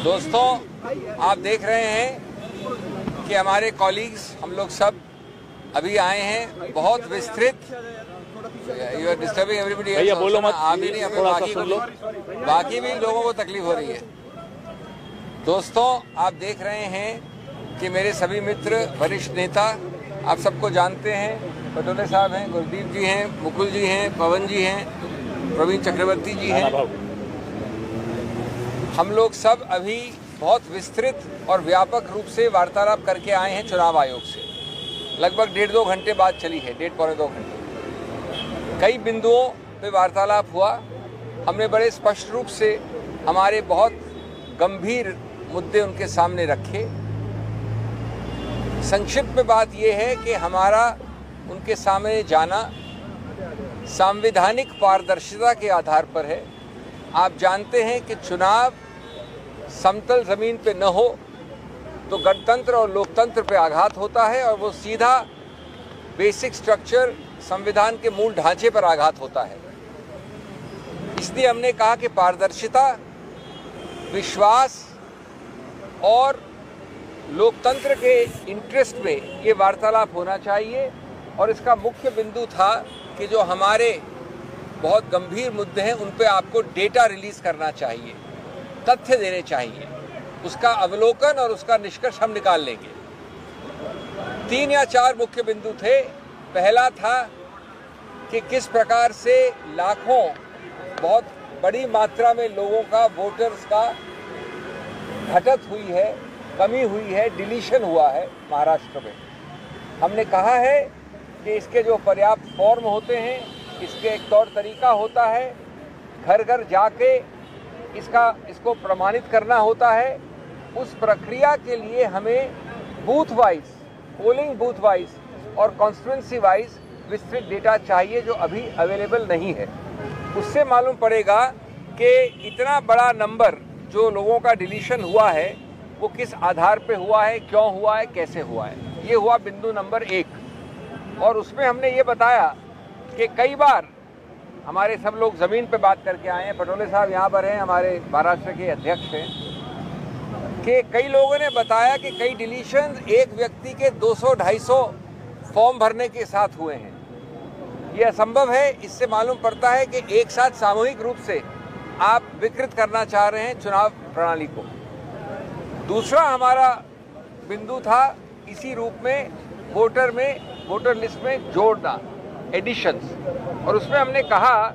दोस्तों, आप देख रहे हैं कि हमारे कॉलीग्स हम लोग सब अभी आए हैं। बहुत विस्तृत यू आर डिस्टर्बिंग एवरीबडी। भैया बोलो मत, आप ही नहीं, हमें बाकी भी लोगों को तकलीफ हो रही है। दोस्तों, आप देख रहे हैं कि मेरे सभी मित्र, वरिष्ठ नेता, आप सबको जानते हैं। पटोले साहब हैं, गुरदीप जी हैं, मुकुल जी हैं, पवन जी हैं, प्रवीण चक्रवर्ती जी हैं। हम लोग सब अभी बहुत विस्तृत और व्यापक रूप से वार्तालाप करके आए हैं चुनाव आयोग से। लगभग 1.5-2 घंटे बाद चली है, 1.5-पौने 2 घंटे। कई बिंदुओं पे वार्तालाप हुआ। हमने बड़े स्पष्ट रूप से हमारे बहुत गंभीर मुद्दे उनके सामने रखे। संक्षिप्त में बात यह है कि हमारा उनके सामने जाना संवैधानिक पारदर्शिता के आधार पर है। आप जानते हैं कि चुनाव समतल जमीन पे न हो तो गणतंत्र और लोकतंत्र पे आघात होता है और वो सीधा बेसिक स्ट्रक्चर, संविधान के मूल ढांचे पर आघात होता है। इसलिए हमने कहा कि पारदर्शिता, विश्वास और लोकतंत्र के इंटरेस्ट में ये वार्तालाप होना चाहिए। और इसका मुख्य बिंदु था कि जो हमारे बहुत गंभीर मुद्दे हैं उन पे आपको डेटा रिलीज करना चाहिए, तथ्य देने चाहिए, उसका अवलोकन और उसका निष्कर्ष हम निकाल लेंगे। 3 या 4 मुख्य बिंदु थे। पहला था कि किस प्रकार से लाखों, बहुत बड़ी मात्रा में लोगों का, वोटर्स का घटत हुई है, कमी हुई है, डिलीशन हुआ है महाराष्ट्र में। हमने कहा है कि इसके जो पर्याप्त फॉर्म होते हैं, इसके एक तौर तरीका होता है, घर घर जाके इसको प्रमाणित करना होता है। उस प्रक्रिया के लिए हमें booth wise, polling booth wise और कॉन्स्टिट्यूंसी वाइज विस्तृत डेटा चाहिए जो अभी अवेलेबल नहीं है। उससे मालूम पड़ेगा कि इतना बड़ा नंबर जो लोगों का डिलीशन हुआ है वो किस आधार पे हुआ है, क्यों हुआ है, कैसे हुआ है। ये हुआ बिंदु नंबर 1। और उसमें हमने ये बताया कि कई बार हमारे सब लोग ज़मीन पे बात करके आए हैं। पटोले साहब यहाँ पर हैं, हमारे महाराष्ट्र के अध्यक्ष हैं, कि कई लोगों ने बताया कि कई डिलीशन एक व्यक्ति के 200-250 फॉर्म भरने के साथ हुए हैं। ये असंभव है। इससे मालूम पड़ता है कि एक साथ सामूहिक रूप से आप विकृत करना चाह रहे हैं चुनाव प्रणाली को। दूसरा हमारा बिंदु था इसी रूप में वोटर लिस्ट में जोड़ना, एडिशंस। और उसमें हमने कहा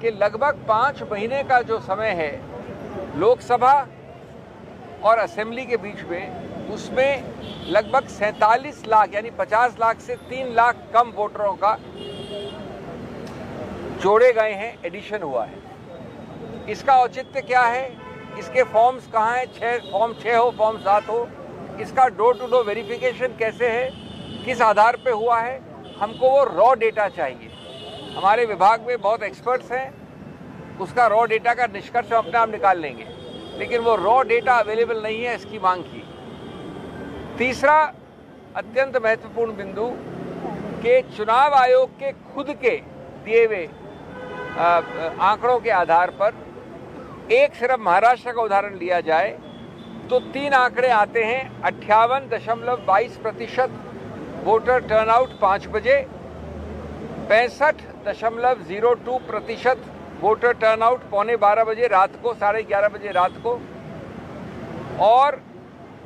कि लगभग 5 महीने का जो समय है लोकसभा और असेंबली के बीच में, उसमें लगभग 47 लाख यानी 50 लाख से 3 लाख कम वोटरों का जोड़े गए हैं, एडिशन हुआ है। इसका औचित्य क्या है? इसके फॉर्म्स कहाँ हैं? फॉर्म 6 हो, फॉर्म 7 हो। इसका डोर टू डोर वेरिफिकेशन कैसे है, किस आधार पे हुआ है? हमको वो रॉ डेटा चाहिए। हमारे विभाग में बहुत एक्सपर्ट्स हैं, उसका रॉ डेटा का निष्कर्ष हम अपने आप निकाल लेंगे, लेकिन वो रॉ डेटा अवेलेबल नहीं है, इसकी मांग की। तीसरा अत्यंत महत्वपूर्ण बिंदु कि चुनाव आयोग के खुद के दिए हुए आंकड़ों के आधार पर, एक सिर्फ महाराष्ट्र का उदाहरण लिया जाए तो 3 आंकड़े आते हैं। 58.22% वोटर टर्नआउट 5 बजे, 65.02% वोटर टर्नआउट 11:15 बजे रात को, 11:30 बजे रात को, और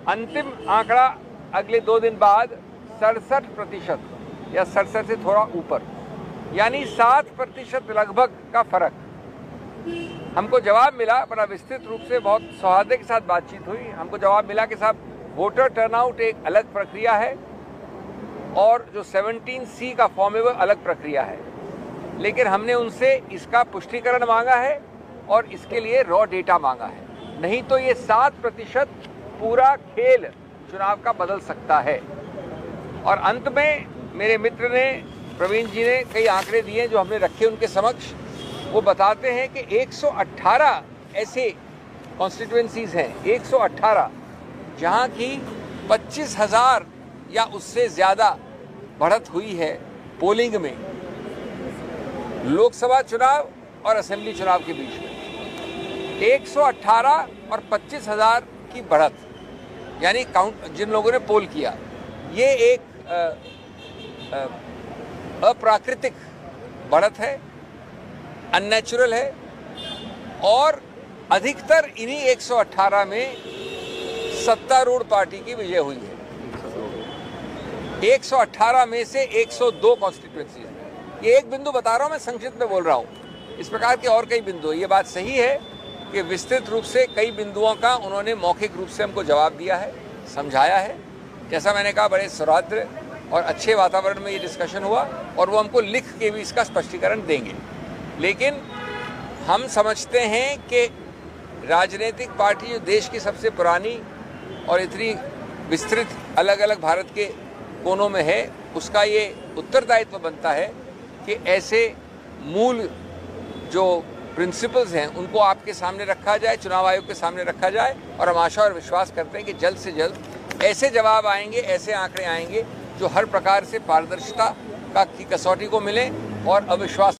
अंतिम आंकड़ा अगले 2 दिन बाद 67% या 67 से थोड़ा ऊपर, यानी 7% लगभग का फर्क। हमको जवाब मिला, बड़ा विस्तृत रूप से बहुत सौहार्द के साथ बातचीत हुई। हमको जवाब मिला कि साहब वोटर टर्नआउट एक अलग प्रक्रिया है और जो 17C का फॉर्म है वो अलग प्रक्रिया है। लेकिन हमने उनसे इसका पुष्टिकरण मांगा है और इसके लिए रॉ डेटा मांगा है, नहीं तो ये 7% पूरा खेल चुनाव का बदल सकता है। और अंत में मेरे मित्र ने, प्रवीण जी ने कई आंकड़े दिए जो हमने रखे उनके समक्ष। वो बताते हैं कि 118 ऐसे कॉन्स्टिट्यूएंसीज हैं, 118, जहाँ की 25,000 या उससे ज़्यादा बढ़त हुई है पोलिंग में, लोकसभा चुनाव और असेंबली चुनाव के बीच में। 118 और 25,000 की बढ़त, यानी काउंट जिन लोगों ने पोल किया, ये एक अप्राकृतिक बढ़त है, अननेचुरल है और अधिकतर इन्हीं 118 में सत्तारूढ़ पार्टी की विजय हुई है। 118 में से 102 कॉन्स्टिट्यूएंसी है। ये एक बिंदु बता रहा हूं, मैं संक्षिप्त में बोल रहा हूं। इस प्रकार के और कई बिंदु। ये बात सही है कि विस्तृत रूप से कई बिंदुओं का उन्होंने मौखिक रूप से हमको जवाब दिया है, समझाया है। जैसा मैंने कहा, बड़े सौहार्द और अच्छे वातावरण में ये डिस्कशन हुआ और वो हमको लिख के भी इसका स्पष्टीकरण देंगे। लेकिन हम समझते हैं कि राजनीतिक पार्टी जो देश की सबसे पुरानी और इतनी विस्तृत अलग अलग भारत के कोनों में है, उसका ये उत्तरदायित्व बनता है कि ऐसे मूल जो प्रिंसिपल्स हैं उनको आपके सामने रखा जाए, चुनाव आयोग के सामने रखा जाए। और हम आशा और विश्वास करते हैं कि जल्द से जल्द ऐसे जवाब आएंगे, ऐसे आंकड़े आएंगे जो हर प्रकार से पारदर्शिता की कसौटी को मिले और अविश्वास